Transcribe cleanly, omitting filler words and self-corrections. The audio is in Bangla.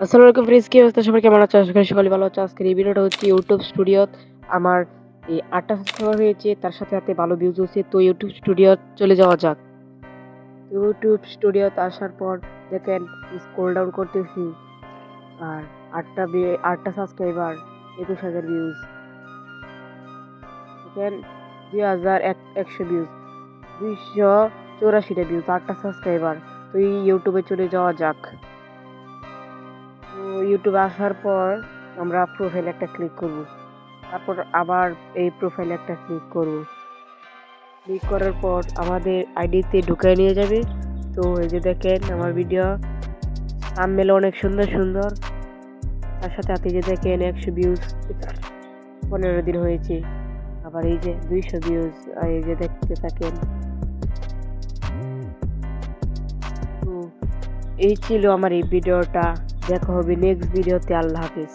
আসসালামু আলাইকুম ফ্রেন্ডস, কি অবস্থা? সবার কেমন আছো? আশা করি সকলে ভালো আছো। আজকের এই ভিডিওটা হচ্ছে ইউটিউব স্টুডিও। আমার এই 8টা সাবস্ক্রাইবার হয়েছে, তার সাথে সাথে ভালো ভিউজ হচ্ছে। তো ইউটিউব স্টুডিও চলে যাওয়া যাক। ইউটিউব স্টুডিওতে আসার পর দেখেন স্ক্রল ডাউন করতেছি, আর 8টা সাবস্ক্রাইবার, 21,000 ভিউজ। দেখেন 2,100 ভিউজ, 284টা ভিউজ, 8টা সাবস্ক্রাইবার। তো এই ইউটিউবে চলে যাওয়া যাক। তো ইউটিউবে আসার পর আমরা প্রোফাইল একটা ক্লিক করব, তারপর আবার এই প্রোফাইল একটা ক্লিক করব। ক্লিক করার পর আমাদের আইডিতে ঢুকায় নিয়ে যাবে। তো এই যে দেখেন আমার ভিডিও থাম্বনেল অনেক সুন্দর সুন্দর, তার সাথে সাথে যে দেখেন 100 ভিউজ 15 দিন হয়েছে, আবার এই যে 200 ভিউজ, আর এই যে দেখতে থাকেন। তো এই ছিল আমার এই ভিডিওটা। দেখা হবে নেক্সট ভিডিওতে। আল্লাহ হাফিজ।